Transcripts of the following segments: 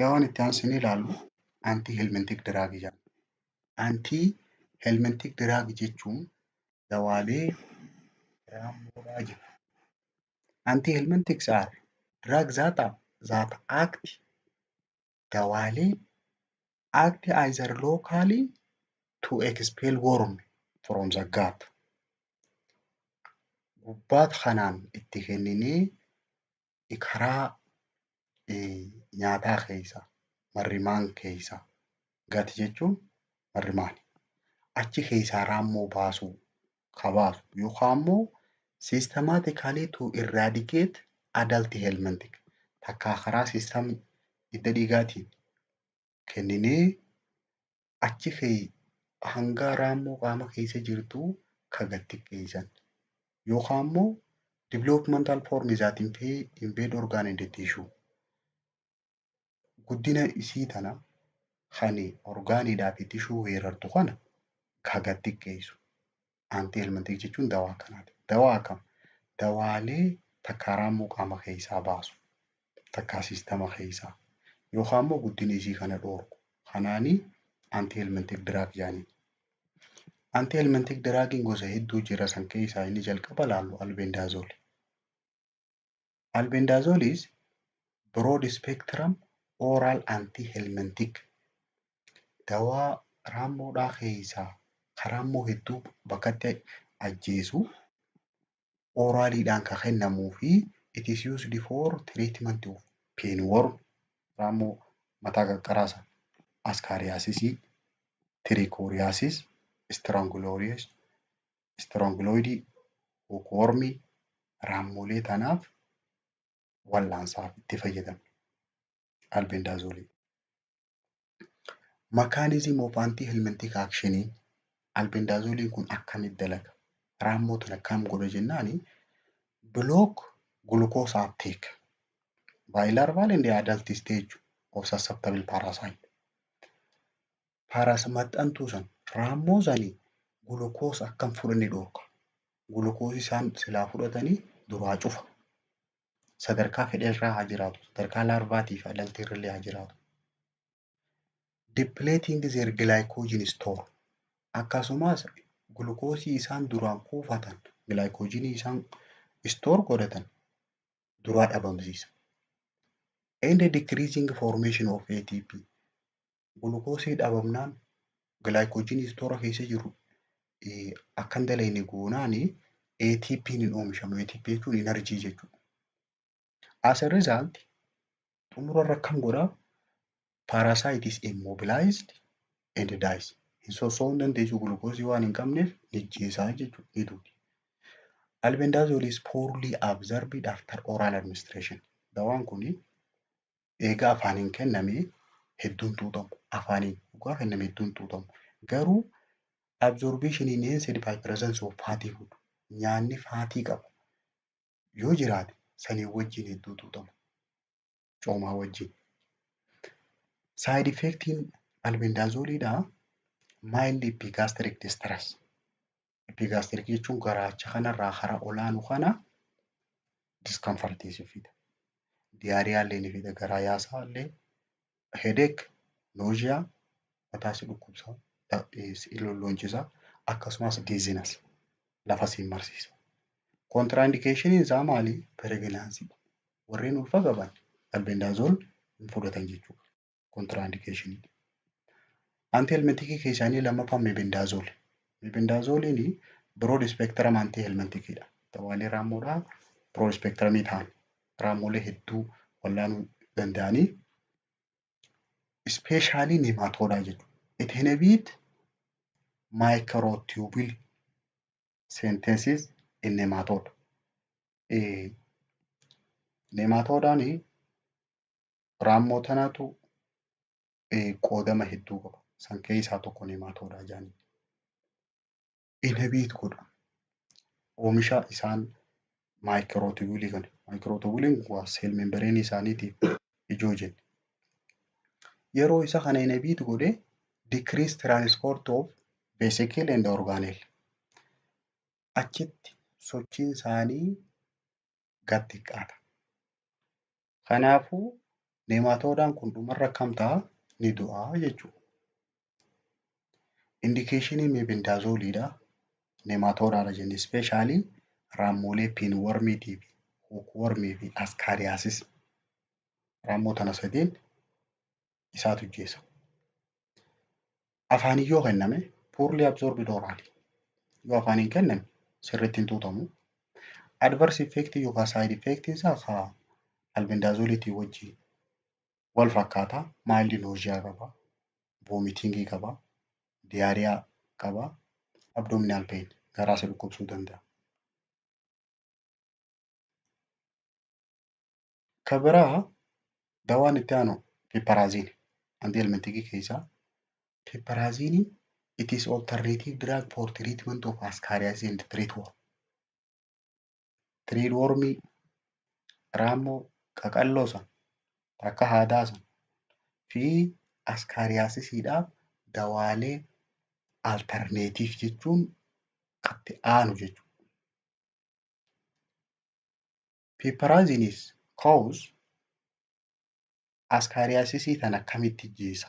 Yawan itti aansinee ilaallu anti helmintik diraagii jedhama. Anti helmintik diraagii jechuun dawaalee raammoodhaa jiru. Anti helmintiks are drugs that act dawaalee act either locally to expel worm from the gut. Gubbaat kanaan itti kenninee karaa nyaataa keessa marrimaan keessa gati jechuun marrimaani. Achi keessaa raammoo baasuu kabaasu yookaan immoo systematically to eradicate adult helmintic takkaa karaa system hidda dhiigaatiin kenninee achi hanga raammoo qaama keessa jirtu kagatti geessan yookaan immoo developmental form that invade organ and tissue. Guddina isii tana kan orgaaniidhaa fi tishuu weerartu kana kagatti geessu. Anti helmintik jechuun dawaa kanaati. Dawaa akkam? Dawaalee takkaa raammoo qaama keessaa baasu takkaa sistema keessaa yookaan immoo guddina isii kana dhoorku. Kanaanii anti helmintik diraag jedhanii. Anti helmintik diraagiin gosa hedduu jira san keessaa inni jalqaba laallu albendazole. Albendazole is broad spectrum oral anti helmintic. Dawaa raammoodhaa keessaa raammoo hedduu bakkatti ajjeesu oraliidhaan kan kennamuu fi it is used for treatment of pinworm raammoo mataa qaqqaraasa ascaariasis, trichoriasis, stranguloid, hookworm raammolee tanaaf wal'aansaaf itti fayyadamna. Albendazole. Mechanism of anti helmintic action. Albendazole kun akkamitti dalaga? Raammoo tana akkam godha jennaani block glucose uptake by larval and adult stage of susceptible parasite. Maxxantuu san raammoo sanii glucose akkam fudhanne dhoorka. Glucose isaan silaa fudhatanii duraa cufa. Sadarkaa fedheerraa haa jiraatu. Sadarkaa larvaatii fi adaltii irrallee haa jiraatu. Depleting their glycogen store. Akkasumas glukoosii isaan duraan kuufatan glycogenii isaan store godhatan duraa dhabamsiisa. And decreasing formation of ATP. Glukoosii dhabamnaan glycogenii store keessa jiru akkan dalayne goonaani ATP ni oomishamu. ATP jechuun energy jechuudha. As a result, xumurarra akkam godhaa? Parasite is immobilized and dies. Hin soso'uu hin dandeessu glukoosii waan hin qabneef ni ajjeesaa jechuudha. Ni duuti. Albendazole is poorly absorbed after oral administration. Dawaan kun eega afaaniin kennamee hedduun tuutamu. Afaaniin dhugaa kennamee hedduun tuutamu. Garuu absorption enhanced by presence of fatty food. Nyaanni faatii qaba. Yoo jiraate sanii wajjin hedduu tuutamu. Coomaa wajjin. Side effectiin albendazoleedhaa mild epigastric distress. Epigastric jechuun garaacha kanarraa hara olaanu kana discomfortii fida. Diyaariyaa illee ni fida. Garaa yaasaa illee headache, nausea, mataa si dhukkubsaa, lollonchisaa akkasumas dizziness lafa siin marsiisa. Contraindication isaa maali? Pregnancy. Warreen ulfa qaban albendazole hin fudhatan jechuudha. Contraindication. Anti helmintik keessaanii lammaffaan mebendazole. Mebendazoliin broad spectrum anti helmintikidha. Dawaalee raammoodhaa broad spectrumii ta'an raammolee hedduu wallaanuu danda'anii especially nematoodhaa jechuudha. It inhibit microtubule synthesis in nematode. Nematoodhaan raammoo tanaatu qoodama hedduu qaba. San keessaa tokko nematoodhaa jedhanii. Inhibit godha. Oomisha isaan microtubule kana. Microtubuleen waa cell membrane isaaniitiif ijoo jenna. Yeroo isa kana inhibit godhe decrease transport of vesicle and organelle. Achitti sochiin isaanii gad xiqqaata. Kanaafuu Neematoodaan kun dhumarra akkam ta'a? Ni du'a jechuudha. Indikeeshiniin meebendaazooliidha. Neematoodaadha jenne ispeeshaalii raammoolee piinwormiitii fi hookwormii fi askaariyaasis raammoo tana sadeen isaatu ajjeesa. Afaaniin yoo kenname poorlii absorbid oraalii. Yoo afaaniin kenname sirriitti hin tuutamu. Adverse effect yookaan side effect isaa haa albendaazoliitii wajjin wal fakkaataa maayildi nooziyaa qaba, voomitingii qaba, diyaariyaa qaba, abdominal pain garaa isa dhukkubsuu danda'a. Kan biraa dawaan itti aanu piipparaaziini. Antihelmintikii keessaa piipparaaziinii it is alternative drug for treatment of ascariasis and threadworm. Threadwormii raammoo qaqalloo sana akka haadaa sana fi askaariyaasisiidhaaf dawaalee alternative jechuun itti aanu jechuudha. Piipparaaziinis cause askaariyaasisii tana akkamitti ajjeesa?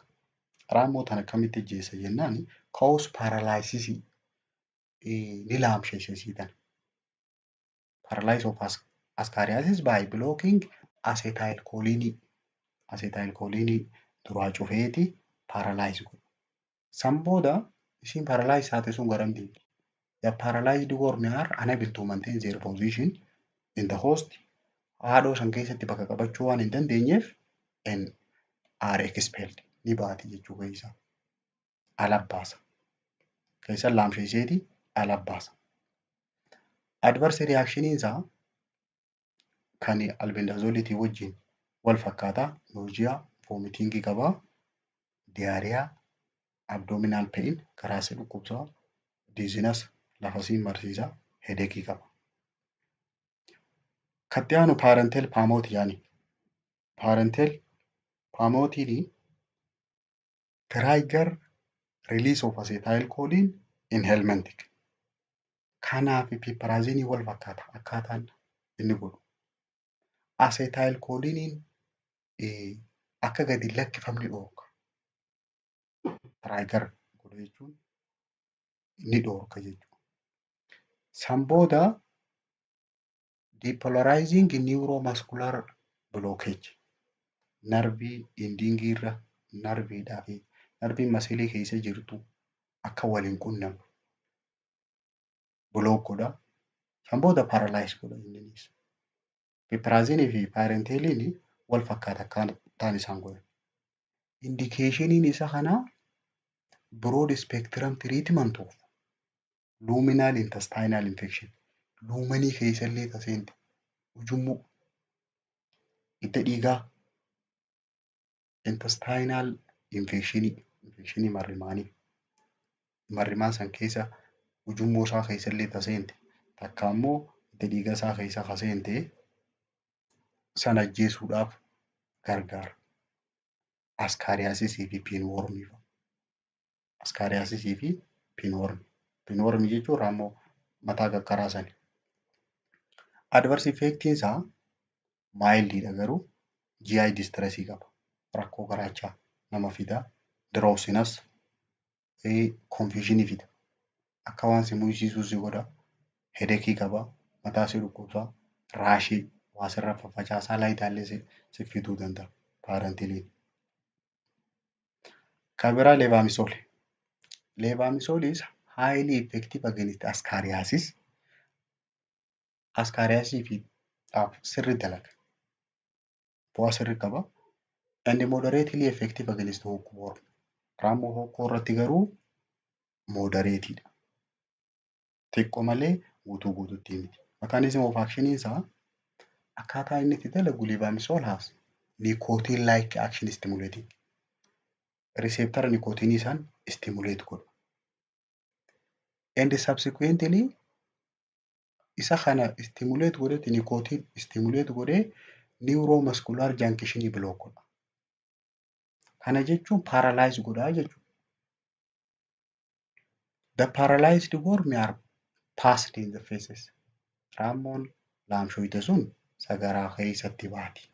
Raammoo tana akkamitti ajjeesa jennaan cause paralysis ni laamsheessisii tana. Paralysis of ascaariasis by blocking acetylcholine. Acetylcholine duraa cufeeti paralyze godha. San booda isin paralyze taate sun garam deemti? The paralyzed worm are unable to maintain their position in the host. Haadhoo san keessatti bakka qabachuu waan hin dandeenyeef and are expelled ni baati jechuu keessaa. Ala baasa. Keessan laamsheesseeti ala baasa. Adverse reaction isaa kan albendaazoliitii wajjin wal fakkaataa nooziyaa, voomitingii qabaa, diyaariyaa, abdominal pain garaa isa dhukkubsaa, diizinas lafa siin marsiisaa, hedeekii qaba. Katti aanu paarentel paamooti yaani. Paarentel paamotiin trigger release of acetylcholine in helmintic. Kanaaf piipparaaziinii wal fakkaata akkaataan inni godhu. Acetylcholinein akka gadi lakkifamni dhoorka. Trigger godhu jechuun ni dhoorka jechuudha. San booda depolarizing neuromuscular blockage. Narvii indingii irra narviidhaa fi narviin masilii keessa jirtu akka waliin qunnamtu block godha. San booda paralyze godha inninis. Piipparaaziinii fi paarenteliin wal fakkaata akkataan isaan godhan. Indikeeshiniin isa kanaa broad spectrum treatment of luminal intestinal infection. Luumanii keessallee taseenti ujummoo hidda dhiigaa intestinal infectionii marrimaan san keessa ujummoo isaa keessallee taseenti takka ammoo hidda dhiigaa isaa keessa kaseentee sana ajjeesuudhaaf gargaara. Askaariyaasisii fi piinwormii fa'a. Askaariyaasisii fi piinwormii. Piinwormii jechuun raammoo mataa kakkaraa sani. Adverse effectiin isaa maayildiidha garuu GI distressii qaba. Rakkoo garaachaa nama fida. Drowsiness confusionii fida. Akka waan si muyyisiisuu si godha. Hedeekii qaba. Mataa si dhukkubsaa. Raashii waa sirra faffacaasaa laayitaallee si fiduu danda'a. Paarentiliin. Kan biraa leevaamisool. Leevaamisoolis highly effective against askaariyasis. Askaariyaasii fi sirri dalaga. Bu'aa sirri qaba. And moderately effective against hookworm. Raammoo hokkoo irratti garuu moderateidha. Xiqqoo malee guutuu guutuutti miti. Mechanism of action isaa akkaataa inni itti dalagu leevaamisool has nicotine like action stimulating. Receptor nicotine isaan stimulate godha. And subsequently isa kana stimulate godhe nicotine stimulate godhe neuromuscular junction block godha. Kana jechuun paralyze godha jechuudha. The paralyzed worm are passed in the faces. Raammoon laamshoyte sun sagaraa keessatti baati.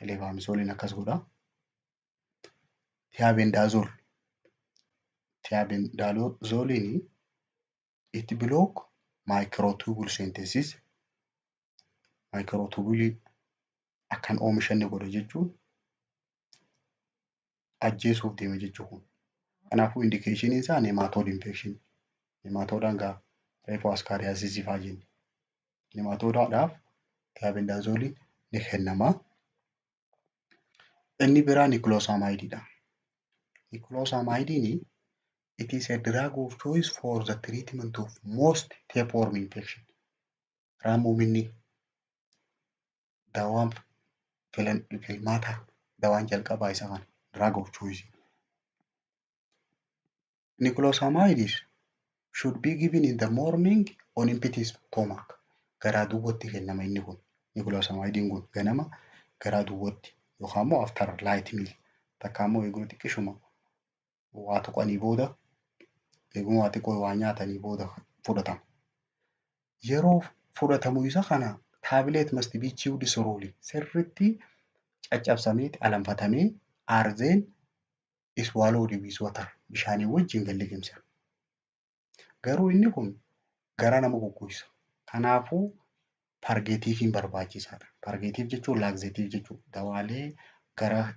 levaamisooliin akkas godha. Thiabendazool. Thiabendazooliin it block microtubule synthesis. Microtubulii akkan oomisha inni godhu jechuun ajjeesuuf deema jechuudha. Kanaafuu indikeeshiniin isaa nematode infection. Nematoodaan gaa reefuu askaariyaasisii fa'aa jenna. Nematoodaadhaaf thiabendazooliin ni kennama. Inni biraa nikloosaamaayididha. Nikloosaamaayidiin it is a drug of choice for the treatment of most tapeworm infection. Raamoominni dawaan filmaata dawaan jalqabaa isa kana drug of choice. Nikloosaamaayidis should be given in the morning on empty stomach. Garaa duwwaatti kennama inni kun. Nikloosaamaayidiin kun ganama garaa duwwaatti yookaan immoo after light meal takka immoo eeguu xiqqishuma waa tuqanii booda eeguma waa xiqqoo waa nyaatanii booda fudhatama. Yeroo fudhatamu isa kana taabileet must be chewed slowly. Sirriitti caccabsamee alanfatamee aarzeen swallowed with water. Bishaanii wajjin galliqimsa. Garuu inni kun gara nama gugguisa. Kanaafuu pargeetiifiin barbaachisaadha. Pargeetiif jechuun laakzeetiif jechuudha. Dawaalee gara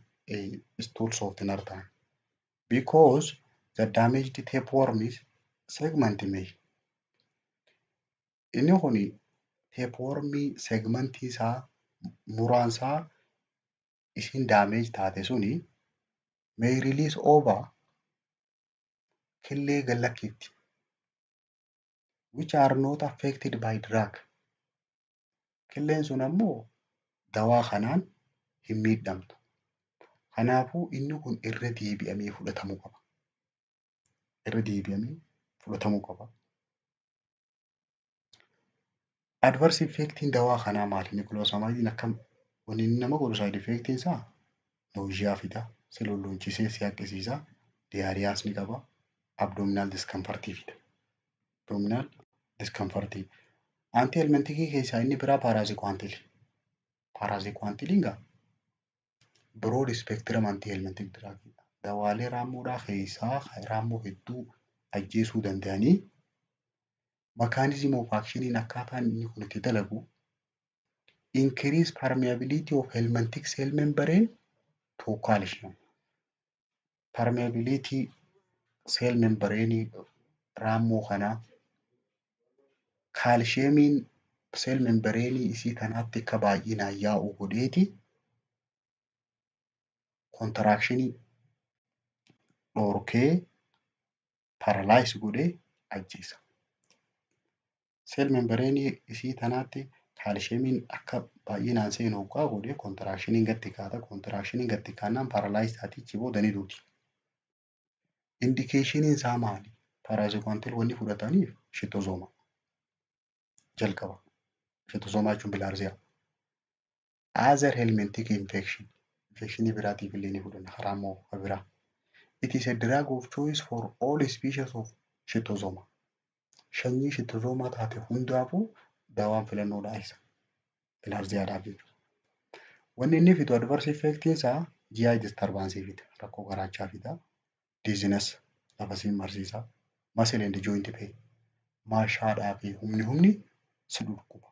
stool softener ta'an. Because the damaged tapeworm is segmented. Inni kun tapewormii segmentii isaa muraan isaa isin damage taate suni may release over killee gallakkeetti. Which are not affected by drug. Killeen sun ammoo dawaa kanaan hin miidhamtu. Kanaafuu inni kun irra deebi'amee fudhatamuu qaba. Irra deebi'amee fudhatamuu qaba. Adverse effectiin dawaa kanaa maali? Nikloosaamaayidiin akkam wanni inni nama godhu side effectiin isaa nausea fida, si lollonchisee si haqqisiisa, diyaariyaas ni qaba, abdominal discomfort fida. Abdominal discomfort. Anti-helmintikii keessaa inni biraa paaraasikwaaantil. Paaraasikwaaantiliin gaa broad spectrum anti-helmintic drugidha. Dawaalee raammoodhaa keessaa raammoo hedduu ajjeesuu danda'anii mechanism of actioniin akkaataan inni kun itti dalagu increase permeability of helmintic cell membrane to calcium. Permeability cell membrane raammoo kanaa kaalsheemiin cell membrane isii kanaatti akka baay'inaan yaa'u godheeti contractionii dhorkee paralyze godhee ajjeesa. Cell membrane isii kanaatti kaalsheemiin akka baay'inaan seenu hoggaa godhee contractioniin gatti kaata. Contractioniin gatti kaanaan paralyze taatichi booda ni duuti. Indikeeshiniin isaa maali? Paaraasikwaaantil wanni fudhataniif shitozooma. Jalqaba. Shitozooma jechuun bilaarziyaa. Other helmintic infection. Infectionii biraatiif illee ni fudhanna. Raammoo biraa. It is a drug of choice for all species of shitozooma. Sanyii shitozoomaa taate hundaafuu dawaan filannoodhaa isa. Bilaarziyaadhaaf jechuudha. Wanni inni fidu adverse effectiin isaa GI disturbance fida. Rakkoo garaachaa fida. Dizziness lafa siin marsiisa. Muscle and joint pain. Maashaadhaa fi humni si dhukkuba.